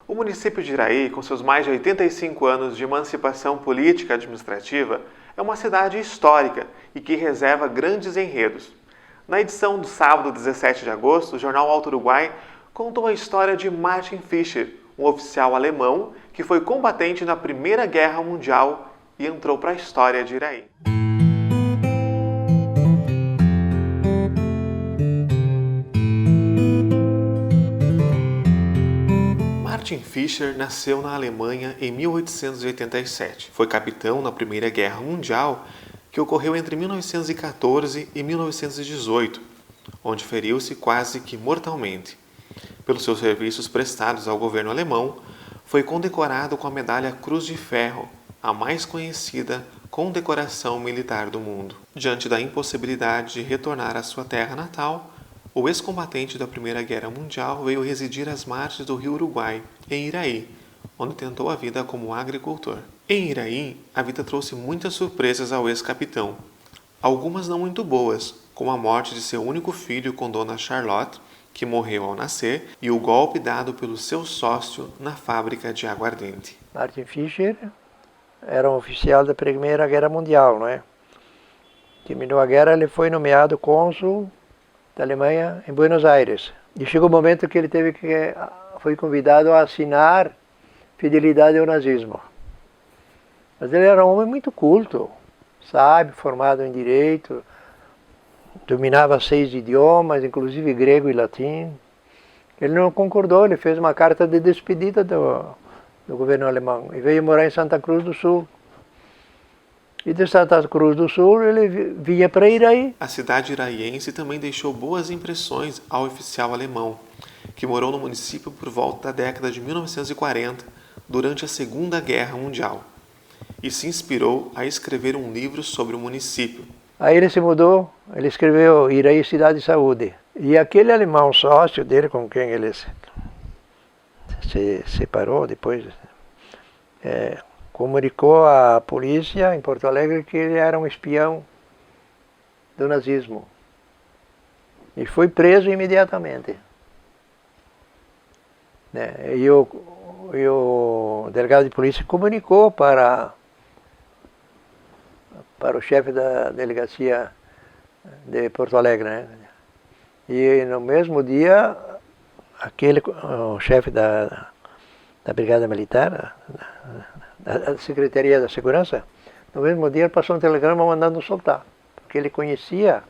O município de Iraí, com seus mais de 85 anos de emancipação política e administrativa, é uma cidade histórica e que reserva grandes enredos. Na edição do sábado 17 de agosto, o jornal Alto Uruguai contou a história de Martin Fischer, um oficial alemão que foi combatente na Primeira Guerra Mundial e entrou para a história de Iraí. Martin Fischer nasceu na Alemanha em 1887. Foi capitão na Primeira Guerra Mundial, que ocorreu entre 1914 e 1918, onde feriu-se quase que mortalmente. Pelos seus serviços prestados ao governo alemão, foi condecorado com a medalha Cruz de Ferro, a mais conhecida condecoração militar do mundo. Diante da impossibilidade de retornar à sua terra natal, o ex-combatente da Primeira Guerra Mundial veio residir às margens do rio Uruguai, em Iraí, onde tentou a vida como agricultor. Em Iraí, a vida trouxe muitas surpresas ao ex-capitão. Algumas não muito boas, como a morte de seu único filho com Dona Charlotte, que morreu ao nascer, e o golpe dado pelo seu sócio na fábrica de aguardente. Martin Fischer era um oficial da Primeira Guerra Mundial, não é? Terminou a guerra, ele foi nomeado cônsul da Alemanha em Buenos Aires. E chegou o momento que ele foi convidado a assinar fidelidade ao nazismo. Mas ele era um homem muito culto, sábio, formado em direito, dominava 6 idiomas, inclusive grego e latim. Ele não concordou, ele fez uma carta de despedida do governo alemão e veio morar em Santa Cruz do Sul. E de Santa Cruz do Sul ele vinha para Iraí. A cidade iraiense também deixou boas impressões ao oficial alemão, que morou no município por volta da década de 1940, durante a Segunda Guerra Mundial, e se inspirou a escrever um livro sobre o município. Aí ele se mudou, ele escreveu Iraí Cidade e Saúde. E aquele alemão sócio dele, com quem ele se separou depois, comunicou à polícia em Porto Alegre que ele era um espião do nazismo. E foi preso imediatamente. E o delegado de polícia comunicou para o chefe da delegacia de Porto Alegre, né? E no mesmo dia, o chefe da Brigada Militar, da Secretaria da Segurança, no mesmo dia passou um telegrama mandando soltar, porque ele conhecia.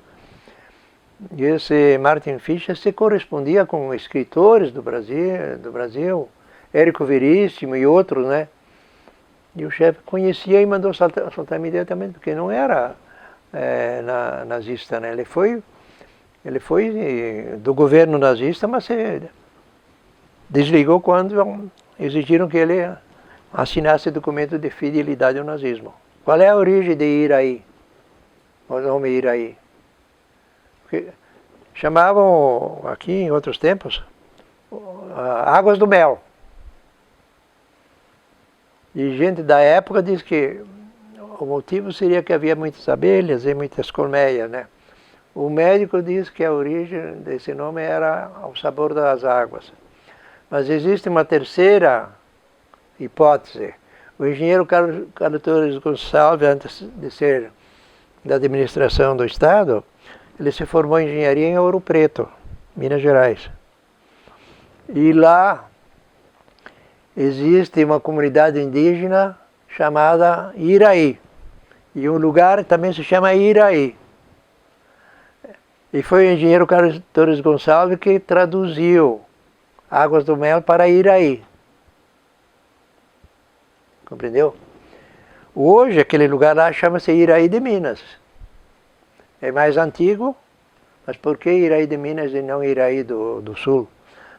E esse Martin Fischer se correspondia com escritores do Brasil, Érico Veríssimo e outros, né? E o chefe conhecia e mandou soltar imediatamente, porque não era nazista, né? Ele foi do governo nazista, mas se desligou quando exigiram que ele assinasse documento de fidelidade ao nazismo. Qual é a origem de Iraí? O nome Iraí. Porque chamavam aqui em outros tempos Águas do Mel. E gente da época diz que o motivo seria que havia muitas abelhas e muitas colmeias, né? O médico diz que a origem desse nome era o sabor das águas. Mas existe uma terceira hipótese. O engenheiro Carlos Torres Gonçalves, antes de ser da administração do Estado, ele se formou em engenharia em Ouro Preto, Minas Gerais. E lá existe uma comunidade indígena chamada Iraí. E um lugar também se chama Iraí. E foi o engenheiro Carlos Torres Gonçalves que traduziu Águas do Mel para Iraí. Compreendeu? Hoje aquele lugar lá chama-se Iraí de Minas. É mais antigo, mas por que Iraí de Minas e não Iraí do Sul?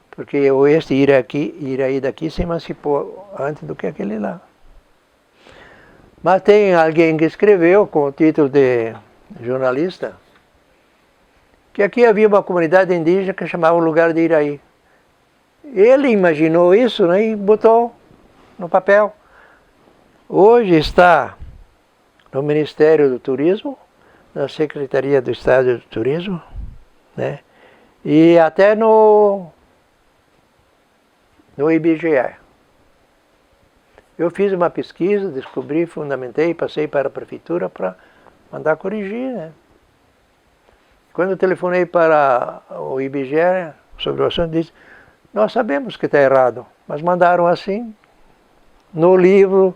Porque este Iraí daqui se emancipou antes do que aquele lá. Mas tem alguém que escreveu com o título de jornalista que aqui havia uma comunidade indígena que chamava o lugar de Iraí. Ele imaginou isso, né, e botou no papel. Hoje está no Ministério do Turismo, na Secretaria do Estado do Turismo, e até no IBGE. Eu fiz uma pesquisa, descobri, fundamentei, passei para a prefeitura para mandar corrigir, né? Quando eu telefonei para o IBGE sobre o assunto, disse, nós sabemos que está errado, mas mandaram assim. No livro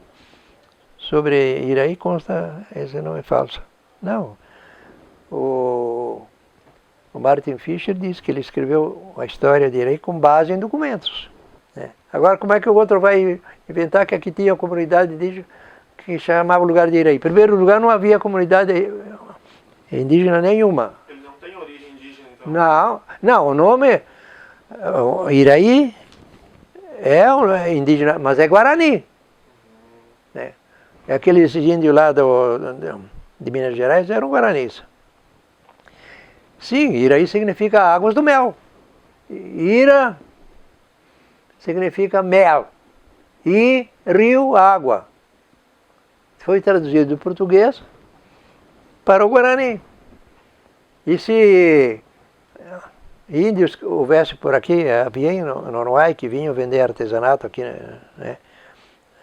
sobre Iraí consta, esse não é falso. Não. O Martin Fischer diz que ele escreveu a história de Iraí com base em documentos. Né? Agora, como é que o outro vai inventar que aqui tinha uma comunidade indígena que chamava o lugar de Iraí? Em primeiro lugar, não havia comunidade indígena nenhuma. Ele não tem origem indígena, então? Não, o nome Iraí é indígena, mas é Guarani. Né? Aqueles índios lá de Minas Gerais eram guaranis. Sim, Iraí significa águas do mel. Ira significa mel. E rio, água. Foi traduzido do português para o Guarani. E se índios houvesse por aqui, havia em Noronha que vinham vender artesanato aqui, né?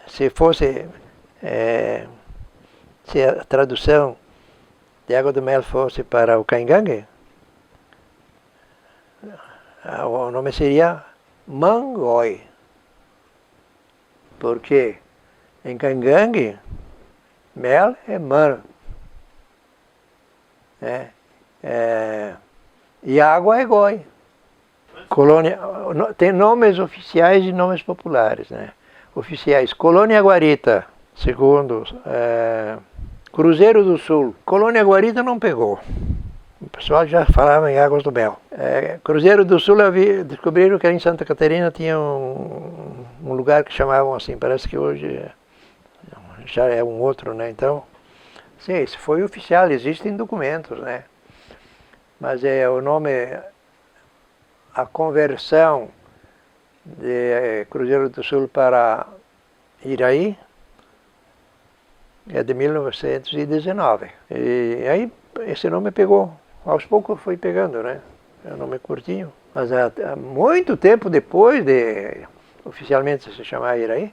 Se fosse, se a tradução de água do mel fosse para o Caingangue, o nome seria Mangoi. Porque em Caingangue, mel é man. E água é goi. Colônia, tem nomes oficiais e nomes populares, né? Oficiais, Colônia Guarita, segundo, Cruzeiro do Sul. Colônia Guarita não pegou. O pessoal já falava em Águas do Mel. Cruzeiro do Sul, descobriram que em Santa Catarina tinha um lugar que chamavam assim, parece que hoje já é um outro, né? Então, sim, esse foi oficial, existem documentos, né? Mas o nome, a conversão de Cruzeiro do Sul para Iraí é de 1919. E aí esse nome pegou, aos poucos foi pegando, né? É um nome curtinho. Mas há muito tempo depois de oficialmente se chamar Iraí,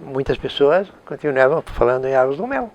muitas pessoas continuavam falando em Águas do Mel.